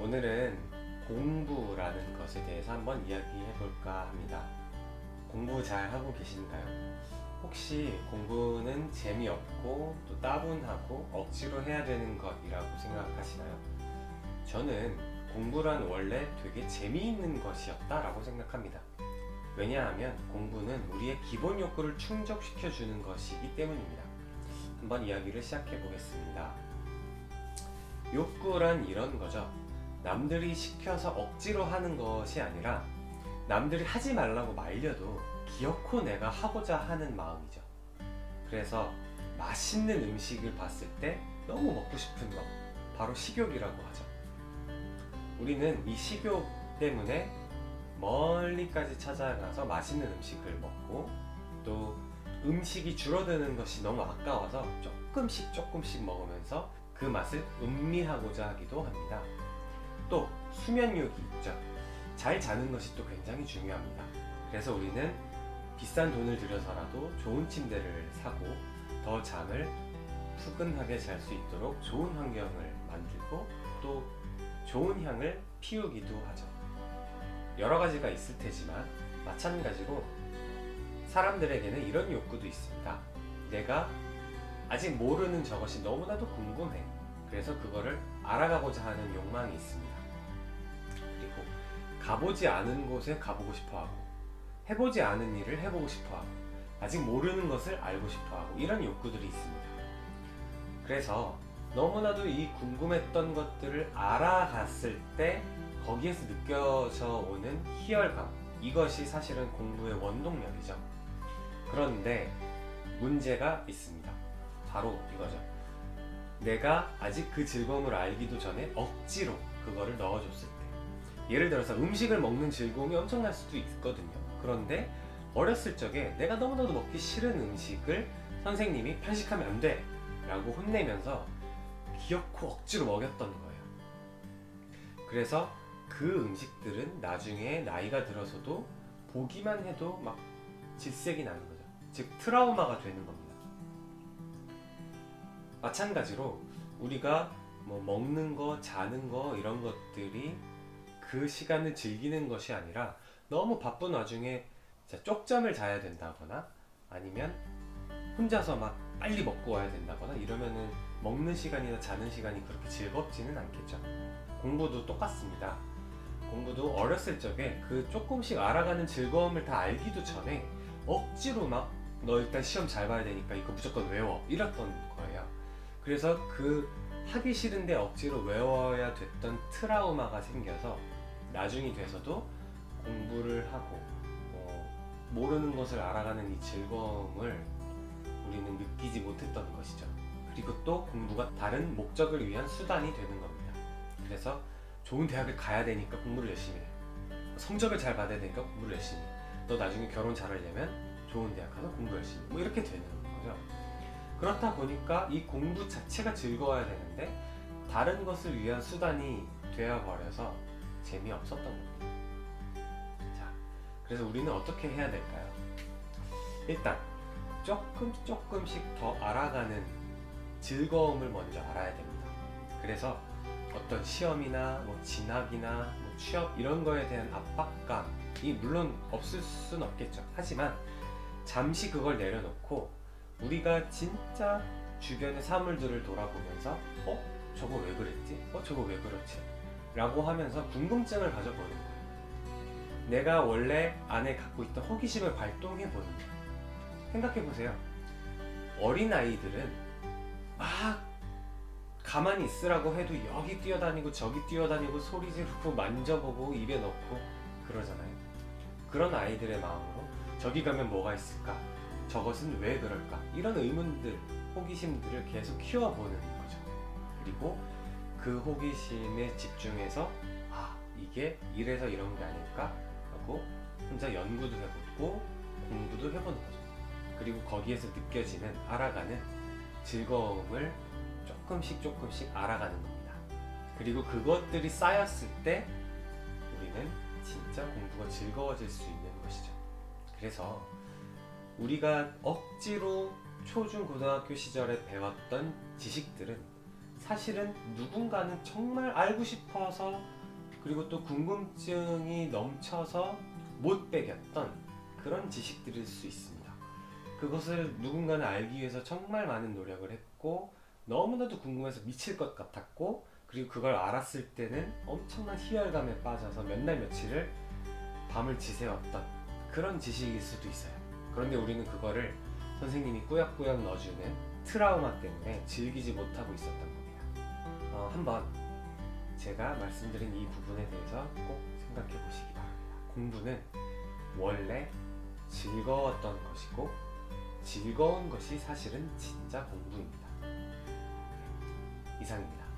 오늘은 공부라는 것에 대해서 한번 이야기해 볼까 합니다. 공부 잘 하고 계신가요? 혹시 공부는 재미없고 또 따분하고 억지로 해야 되는 것이라고 생각하시나요? 저는 공부란 원래 되게 재미있는 것이었다라고 생각합니다. 왜냐하면 공부는 우리의 기본 욕구를 충족시켜 주는 것이기 때문입니다. 한번 이야기를 시작해 보겠습니다. 욕구란 이런 거죠. 남들이 시켜서 억지로 하는 것이 아니라 남들이 하지 말라고 말려도 기어코 내가 하고자 하는 마음이죠. 그래서 맛있는 음식을 봤을 때 너무 먹고 싶은 것, 바로 식욕이라고 하죠. 우리는 이 식욕 때문에 멀리까지 찾아가서 맛있는 음식을 먹고, 또 음식이 줄어드는 것이 너무 아까워서 조금씩 먹으면서 그 맛을 음미하고자 하기도 합니다. 또 수면욕이 있죠. 잘 자는 것이 또 굉장히 중요합니다. 그래서 우리는 비싼 돈을 들여서라도 좋은 침대를 사고 더 잠을 푸근하게 잘 수 있도록 좋은 환경을 만들고 또 좋은 향을 피우기도 하죠. 여러 가지가 있을 테지만 마찬가지로 사람들에게는 이런 욕구도 있습니다. 내가 아직 모르는 저것이 너무나도 궁금해. 그래서 그거를 알아가고자 하는 욕망이 있습니다. 그리고 가보지 않은 곳에 가보고 싶어 하고, 해보지 않은 일을 해보고 싶어 하고, 아직 모르는 것을 알고 싶어 하고, 이런 욕구들이 있습니다. 그래서 너무나도 이 궁금했던 것들을 알아갔을 때 거기에서 느껴져 오는 희열감, 이것이 사실은 공부의 원동력이죠. 그런데 문제가 있습니다. 바로 이거죠. 내가 아직 그 즐거움을 알기도 전에 억지로 그거를 넣어줬을 때, 예를 들어서 음식을 먹는 즐거움이 엄청날 수도 있거든요. 그런데 어렸을 적에 내가 너무나도 먹기 싫은 음식을 선생님이 편식하면 안 돼! 라고 혼내면서 기어코 억지로 먹였던 거예요. 그래서 그 음식들은 나중에 나이가 들어서도 보기만 해도 막 질색이 나는 거죠. 즉 트라우마가 되는 겁니다. 마찬가지로 우리가 뭐 먹는 거, 자는 거 이런 것들이 그 시간을 즐기는 것이 아니라 너무 바쁜 와중에 쪽잠을 자야 된다거나 아니면 혼자서 막 빨리 먹고 와야 된다거나 이러면은 먹는 시간이나 자는 시간이 그렇게 즐겁지는 않겠죠. 공부도 똑같습니다. 공부도 어렸을 적에 그 조금씩 알아가는 즐거움을 다 알기도 전에 억지로 막 너 일단 시험 잘 봐야 되니까 이거 무조건 외워 이랬던 거예요. 그래서 그 하기 싫은데 억지로 외워야 됐던 트라우마가 생겨서 나중이 돼서도 공부를 하고 모르는 것을 알아가는 이 즐거움을 우리는 느끼지 못했던 것이죠. 그리고 또 공부가 다른 목적을 위한 수단이 되는 겁니다. 그래서 좋은 대학을 가야 되니까 공부를 열심히 해. 성적을 잘 받아야 되니까 공부를 열심히 해. 너 나중에 결혼 잘하려면 좋은 대학 가서 공부 열심히 해. 뭐 이렇게 되는 거죠. 그렇다 보니까 이 공부 자체가 즐거워야 되는데 다른 것을 위한 수단이 되어버려서 재미없었던 겁니다. 자, 그래서 우리는 어떻게 해야 될까요? 일단 조금씩 더 알아가는 즐거움을 먼저 알아야 됩니다. 그래서 어떤 시험이나 뭐 진학이나 뭐 취업 이런 거에 대한 압박감이 물론 없을 순 없겠죠. 하지만 잠시 그걸 내려놓고 우리가 진짜 주변의 사물들을 돌아보면서 저거 왜 그랬지? 저거 왜 그렇지? 라고 하면서 궁금증을 가져보는 거예요. 내가 원래 안에 갖고 있던 호기심을 발동해 보는 거예요. 생각해보세요. 어린아이들은 막 가만히 있으라고 해도 여기 뛰어다니고 저기 뛰어다니고 소리 지르고 만져보고 입에 넣고 그러잖아요. 그런 아이들의 마음으로 저기 가면 뭐가 있을까? 저것은 왜 그럴까? 이런 의문들, 호기심들을 계속 키워보는 거죠. 그리고 그 호기심에 집중해서 이게 이래서 이런 게 아닐까? 하고 혼자 연구도 해보고 공부도 해보는 거죠. 그리고 거기에서 느껴지는, 알아가는 즐거움을 조금씩 알아가는 겁니다. 그리고 그것들이 쌓였을 때 우리는 진짜 공부가 즐거워질 수 있는 것이죠. 그래서 우리가 억지로 초중 고등학교 시절에 배웠던 지식들은 사실은 누군가는 정말 알고 싶어서 그리고 또 궁금증이 넘쳐서 못 배겼던 그런 지식들일 수 있습니다. 그것을 누군가는 알기 위해서 정말 많은 노력을 했고 너무나도 궁금해서 미칠 것 같았고, 그리고 그걸 알았을 때는 엄청난 희열감에 빠져서 몇 날 며칠을 밤을 지새웠던 그런 지식일 수도 있어요. 그런데 우리는 그거를 선생님이 꾸역꾸역 넣어주는 트라우마 때문에 즐기지 못하고 있었던 겁니다. 한번 제가 말씀드린 이 부분에 대해서 꼭 생각해 보시기 바랍니다. 공부는 원래 즐거웠던 것이고 즐거운 것이 사실은 진짜 공부입니다. 이상입니다.